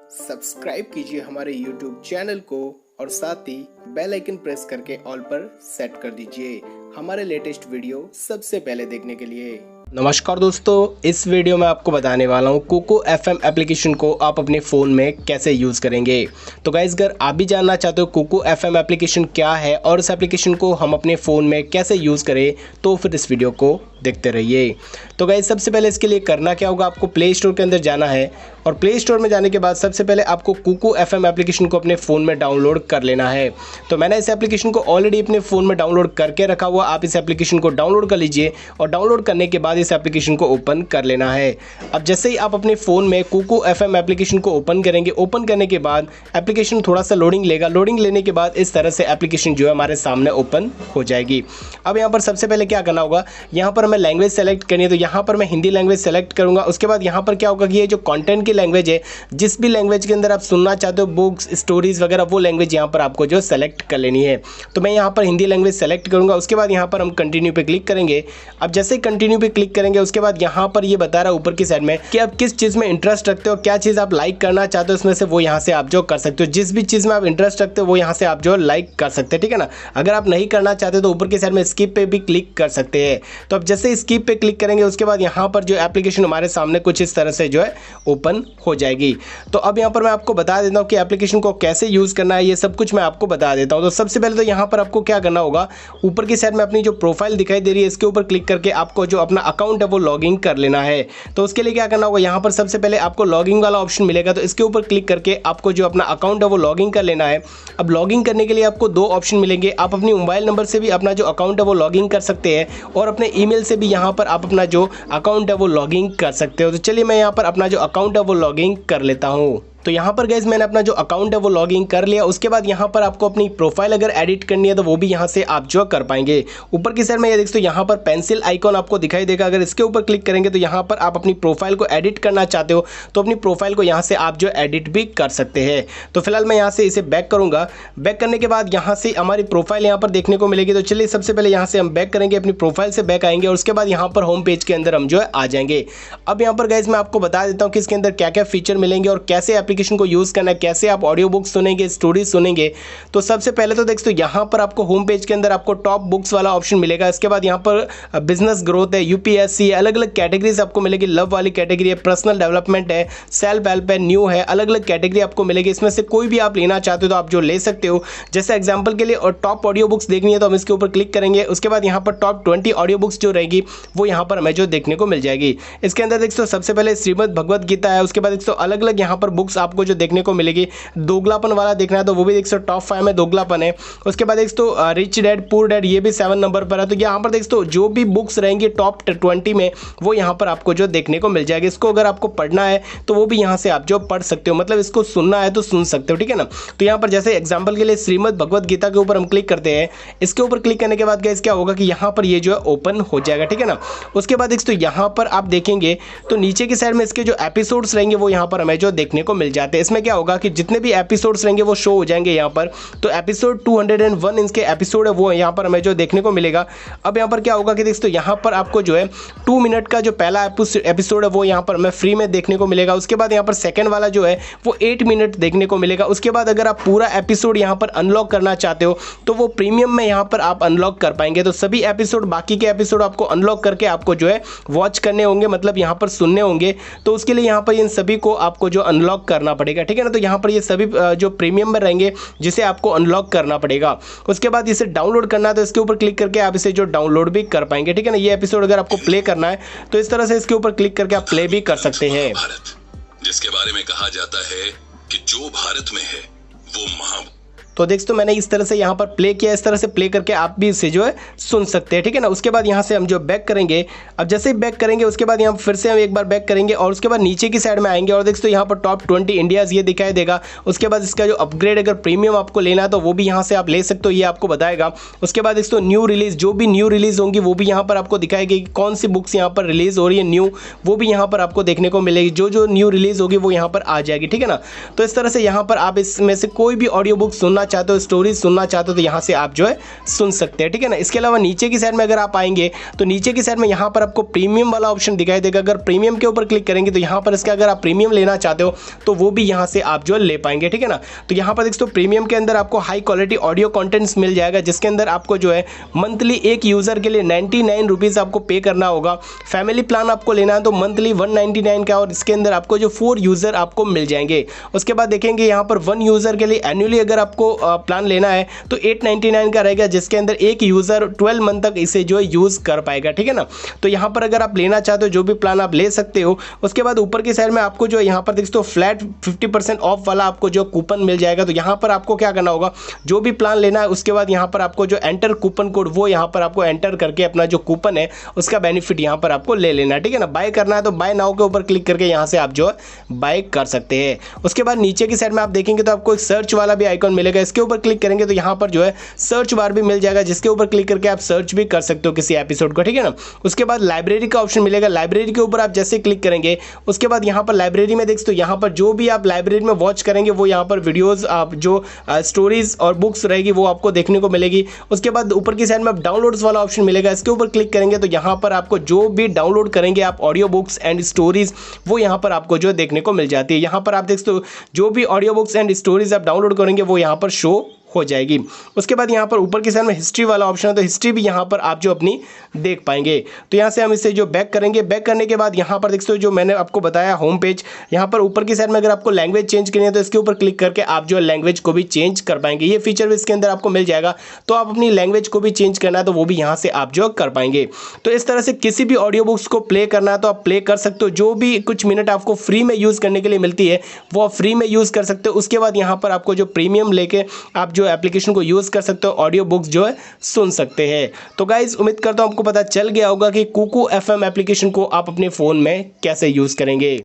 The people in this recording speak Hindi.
सब्सक्राइब कीजिए हमारे YouTube चैनल को और साथ ही बेल आइकन प्रेस करके ऑल पर सेट कर दीजिए हमारे लेटेस्ट वीडियो सबसे पहले देखने के लिए। नमस्कार दोस्तों, इस वीडियो में आपको बताने वाला हूँ कोको FM एप्लीकेशन को आप अपने फ़ोन में कैसे यूज़ करेंगे। तो गाइस, अगर आप भी जानना चाहते हो कोको FM एप्लीकेशन क्या है और इस एप्लीकेशन को हम अपने फ़ोन में कैसे यूज़ करें, तो फिर इस वीडियो को देखते रहिए। तो गाइस, सबसे पहले इसके लिए करना क्या होगा, आपको प्ले स्टोर के अंदर जाना है और प्ले स्टोर में जाने के बाद सबसे पहले आपको कोको FM एप्लीकेशन को अपने फ़ोन में डाउनलोड कर लेना है। तो मैंने इस एप्लीकेशन को ऑलरेडी अपने फ़ोन में डाउनलोड करके रखा हुआ, आप इस एप्लीकेशन को डाउनलोड कर लीजिए और डाउनलोड करने के बाद इस एप्लीकेशन को ओपन कर लेना है। अब जैसे ही आप अपने फ़ोन में कोको FM एप्लीकेशन को ओपन करेंगे, ओपन करने के बाद एप्लीकेशन थोड़ा सा लोडिंग लेगा। लोडिंग लेने के बाद इस तरह से एप्लीकेशन जो है हमारे सामने ओपन हो जाएगी। अब यहाँ पर सबसे पहले क्या करना होगा, यहाँ पर हमें लैंग्वेज सेलेक्ट करनी है। तो यहाँ पर मैं हिंदी लैंग्वेज सेलेक्ट करूँगा। उसके बाद यहाँ पर क्या होगा कि ये जो कंटेंट की लैंग्वेज है, जिस भी लैंग्वेज के अंदर आप सुनना चाहते हो, बुक्स, स्टोरीज वगैरह, वो लैंग्वेज यहाँ पर आपको जो सेलेक्ट कर लेनी है। तो मैं यहाँ पर हिंदी लैंग्वेज सेलेक्ट करूँगा। उसके बाद यहाँ पर हम कंटिन्यू पे क्लिक करेंगे। अब जैसे ही कंटिन्यू पे क्लिक करेंगे, उसके बाद यहाँ पर ये बता रहा है ऊपर की साइड में कि आप किस चीज़ में इंटरेस्ट रखते हो, क्या चीज़ आप लाइक करना चाहते हो, उसमें से वो यहाँ से आप जो कर सकते हो। जिस भी चीज़ में आप इंटरेस्ट रखते हो वो यहाँ से आप जो लाइक कर सकते हैं, ठीक है ना। अगर आप नहीं करना चाहते तो ऊपर की साइड में स्किप पे भी क्लिक कर सकते हैं। तो अब जैसे स्किप पे क्लिक करेंगे, उसके बाद यहाँ पर जो एप्लीकेशन हमारे सामने कुछ इस तरह से जो है ओपन हो जाएगी। तो अब यहाँ पर मैं आपको बता देता हूँ कि एप्लीकेशन को कैसे यूज़ करना है, ये सब कुछ मैं आपको बता देता हूँ। तो सबसे पहले तो यहाँ पर आपको क्या करना होगा, ऊपर की साइड में अपनी जो प्रोफाइल दिखाई दे रही है, इसके ऊपर क्लिक करके आपको जो अपना अकाउंट है वो लॉगिन कर लेना है। तो उसके लिए क्या करना होगा, यहाँ पर सबसे पहले आपको लॉगिन वाला ऑप्शन मिलेगा। तो इसके ऊपर क्लिक करके आपको जो अपना अकाउंट है वो लॉगिन कर लेना है। अब लॉगिन करने के लिए आपको दो ऑप्शन मिलेंगे। आप अपनी मोबाइल नंबर से भी अपना जो अकाउंट है वो लॉगिन कर सकते हैं और अपने ईमेल से भी यहाँ पर आप अपना जो अकाउंट है वो लॉगिन कर सकते हो। तो चलिए मैं यहाँ पर अपना जो अकाउंट है वो लॉगिन कर लेता हूँ। तो यहाँ पर गाइस मैंने अपना जो अकाउंट है वो लॉगिन कर लिया। उसके बाद यहाँ पर आपको अपनी प्रोफाइल अगर एडिट करनी है तो वो भी यहाँ से आप जो कर पाएंगे। ऊपर की साइड में ये देखो, यहाँ पर पेंसिल आइकॉन आपको दिखाई देगा। अगर इसके ऊपर क्लिक करेंगे तो यहाँ पर आप अपनी प्रोफाइल को एडिट करना चाहते हो तो अपनी प्रोफाइल को यहाँ से आप जो एडिट भी कर सकते हैं। तो फिलहाल मैं यहाँ से इसे बैक करूँगा। बैक करने के बाद यहाँ से हमारी प्रोफाइल यहाँ पर देखने को मिलेगी। तो चलिए सबसे पहले यहाँ से हम बैक करेंगे, अपनी प्रोफाइल से बैक आएंगे और उसके बाद यहाँ पर होम पेज के अंदर हम जो है आ जाएंगे। अब यहाँ पर गाइस मैं आपको बता देता हूँ कि इसके अंदर क्या क्या फीचर मिलेंगे और कैसे एप्लीकेशन को यूज़ करना, कैसे आप ऑडियो बुक्स सुनेंगे, स्टोरीज सुनेंगे। तो सबसे पहले तो देखो, यहाँ पर आपको होम पेज के अंदर आपको टॉप बुक्स वाला ऑप्शन मिलेगा। इसके बाद यहाँ पर बिजनेस ग्रोथ है, UPSC, अलग अलग कैटेगरीज आपको मिलेगी। लव वाली कैटेगरी है, पर्सनल डेवलपमेंट है, सेल्फ हेल्प है, न्यू है, अलग अलग कैटेगरी आपको मिलेगी। इसमें से कोई भी आप लेना चाहते हो तो आप जो ले सकते हो। जैसे एग्जाम्पल के लिए और टॉप ऑडियो बुक्स देखनी है तो हम इसके ऊपर क्लिक करेंगे। उसके बाद यहाँ पर टॉप 20 ऑडियो बुक्स जो रहेगी वो यहाँ पर हमें जो देखने को मिल जाएगी। इसके अंदर देखो सबसे पहले श्रीमद् भगवत गीता है। उसके बाद देखो अलग अलग यहाँ पर बुक्स आपको जो देखने को मिलेगी। दोगलापन वाला देखना है तो वो भी देखो टॉप 5 में दोगलापन है। उसके बाद देखो रिच डैड पुअर डैड, ये भी 7 नंबर पर है। तो यहाँ पर देखो जो भी बुक्स रहेंगी टॉप 20 में वो यहाँ पर आपको जो देखने को मिल जाएगी। इसको अगर आपको पढ़ना है तो वो भी यहाँ से आप जो पढ़ सकते हो, मतलब इसको सुनना है तो सुन सकते हो, ठीक है ना। तो यहाँ पर जैसे एग्जाम्पल के लिए श्रीमद् भगवत गीता के ऊपर हम क्लिक करते हैं। इसके ऊपर क्लिक करने के बाद गाइस क्या होगा कि यहाँ पर ये जो है ओपन हो जाएगा, ठीक है ना। उसके बाद देखो यहाँ पर आप देखेंगे तो नीचे की साइड में इसके जो एपिसोड्स रहेंगे वो यहाँ पर हमें जो देखने को मिल जाते हैं। इसमें क्या होगा कि जितने भी एपिसोड्स रहेंगे वो शो हो जाएंगे यहाँ पर। तो एपिसोड 201 इसके एपिसोड है वो यहाँ पर हमें जो देखने को मिलेगा। अब यहाँ पर क्या होगा कि देखो यहाँ पर आपको जो है 2 मिनट का जो पहला एपिसोड है वो यहाँ पर हमें फ्री में देखने को मिलेगा। उसके बाद यहाँ पर सेकंड वाला जो है वो 8 मिनट देखने को मिलेगा। उसके बाद अगर आप पूरा एपिसोड यहाँ पर अनलॉक करना चाहते हो तो वो प्रीमियम में यहाँ पर आप अनलॉक कर पाएंगे। तो सभी एपिसोड, बाकी के एपिसोड आपको अनलॉक करके आपको जो है वॉच करने होंगे, मतलब यहाँ पर सुनने होंगे। तो उसके लिए यहाँ पर इन सभी को आपको जो अनलॉक करना पड़ेगा, ठीक है ना। तो यहाँ पर ये सभी जो प्रीमियम में रहेंगे जिसे आपको अनलॉक करना पड़ेगा। उसके बाद इसे डाउनलोड करना है तो इसके ऊपर क्लिक करके आप इसे जो डाउनलोड भी कर पाएंगे, ठीक है ना। ये एपिसोड अगर आपको प्ले करना है तो इस तरह से इसके ऊपर क्लिक करके आप प्ले भी कर सकते हैं। जिसके बारे में कहा जाता है कि जो भारत में है वो महा। तो देखो मैंने इस तरह से यहाँ पर प्ले किया। इस तरह से प्ले करके आप भी इसे जो है सुन सकते हैं, ठीक है ना। उसके बाद यहाँ से हम जो बैक करेंगे, अब जैसे ही बैक करेंगे उसके बाद यहाँ फिर से हम एक बार बैक करेंगे और उसके बाद नीचे की साइड में आएंगे और देखो यहाँ पर टॉप 20 इंडियाज ये दिखाई देगा। उसके बाद इसका जो अपग्रेड अगर प्रीमियम आपको लेना है तो वो भी यहाँ से आप ले सकते हो, ये आपको बताएगा। उसके बाद इसको न्यू रिलीज, जो भी न्यू रिलीज होंगी वो भी यहाँ पर आपको दिखाएगी कि कौन सी बुक्स यहाँ पर रिलीज हो रही है न्यू, वो भी यहाँ पर आपको देखने को मिलेगी। जो न्यू रिलीज होगी वो यहाँ पर आ जाएगी, ठीक है ना। तो इस तरह से यहाँ पर आप इसमें से कोई भी ऑडियो बुक सुनना चाहते हो, स्टोरीज सुनना चाहते हो तो यहाँ से आप जो है सुन सकते हैं, ठीक है ना। इसके अलावा नीचे की साइड में अगर आप आएंगे तो नीचे की साइड में यहाँ पर आपको प्रीमियम वाला ऑप्शन दिखाई देगा। अगर प्रीमियम के ऊपर क्लिक करेंगे तो यहाँ पर इसका अगर आप प्रीमियम लेना चाहते हो तो वो भी यहाँ से आप जो है ले पाएंगे, ठीक है ना। तो यहाँ पर देखो प्रीमियम के अंदर आपको हाई क्वालिटी ऑडियो कंटेंट्स मिल जाएगा, जिसके अंदर आपको जो है मंथली एक यूजर के लिए 99 रुपीज़ आपको पे करना होगा। फैमिली प्लान आपको लेना है तो मंथली 199 का, और इसके अंदर आपको जो 4 यूजर आपको मिल जाएंगे। उसके बाद देखेंगे यहाँ पर 1 यूजर के लिए एनुअली अगर आपको प्लान लेना है तो 899 का रहेगा, जिसके अंदर एक यूजर 12 मंथ तक इसे जो है यूज कर पाएगा, ठीक है ना। तो यहाँ पर अगर आप लेना चाहते हो जो भी प्लान आप ले सकते हो। उसके बाद ऊपर की साइड में आपको जो यहाँ पर देखो फ्लैट 50% ऑफ वाला आपको जो कूपन मिल जाएगा। तो यहाँ पर आपको क्या करना होगा, जो भी प्लान लेना है उसके बाद यहाँ पर आपको जो एंटर कूपन कोड वो यहाँ पर आपको एंटर करके अपना जो कूपन है उसका बेनिफिट यहाँ पर आपको ले लेना है, ठीक है ना। बाय करना है तो बाय नाउ के ऊपर क्लिक करके यहाँ से आप जो है बाय कर सकते हैं। उसके बाद नीचे की साइड में आप देखेंगे तो आपको एक सर्च वाला भी आइकॉन मिलेगा, इसके ऊपर क्लिक करेंगे तो यहाँ पर जो है सर्च बार भी मिल जाएगा, जिसके ऊपर क्लिक करके आप सर्च भी कर सकते हो किसी एपिसोड को, ठीक है ना। उसके बाद लाइब्रेरी का ऑप्शन मिलेगा, लाइब्रेरी के ऊपर आप जैसे क्लिक करेंगे उसके बाद यहाँ पर लाइब्रेरी में देखो तो यहाँ पर जो भी आप लाइब्रेरी में वॉच करेंगे वो यहाँ पर वीडियोस आप जो स्टोरीज और बुक्स रहेगी वो आपको देखने को मिलेगी। उसके बाद ऊपर की साइड में आप डाउनलोड्स वाला ऑप्शन मिलेगा, इसके ऊपर क्लिक करेंगे तो यहाँ पर आपको जो भी डाउनलोड करेंगे आप ऑडियो बुक्स एंड स्टोरीज वो यहाँ पर आपको जो देखने को मिल जाती है। यहाँ पर आप देख सकते हो जो भी ऑडियो बुक्स एंड स्टोरीज आप डाउनलोड करेंगे वो यहाँ पर शो हो जाएगी। उसके बाद यहाँ पर ऊपर की साइड में हिस्ट्री वाला ऑप्शन है, तो हिस्ट्री भी यहाँ पर आप जो अपनी देख पाएंगे। तो यहाँ से हम इसे जो बैक करेंगे, बैक करने के बाद यहाँ पर देखते हो जो मैंने आपको बताया होम पेज, यहाँ पर ऊपर की साइड में अगर आपको लैंग्वेज चेंज करनी है तो इसके ऊपर क्लिक करके आप जो लैंग्वेज को भी चेंज कर पाएंगे। ये फीचर भी इसके अंदर आपको मिल जाएगा, तो आप अपनी लैंग्वेज को भी चेंज करना है तो वो भी यहाँ से आप जो कर पाएंगे। तो इस तरह से किसी भी ऑडियो बुक्स को प्ले करना है तो आप प्ले कर सकते हो, जो भी कुछ मिनट आपको फ्री में यूज़ करने के लिए मिलती है वो आप फ्री में यूज़ कर सकते हो। उसके बाद यहाँ पर आपको जो प्रीमियम लेके आप जो एप्लीकेशन को यूज़ कर सकते हो, ऑडियो बुक्स जो है सुन सकते हैं। तो गाइज उम्मीद करता हूं आपको पता चल गया होगा कि कुकू FM एप्लीकेशन को आप अपने फ़ोन में कैसे यूज़ करेंगे।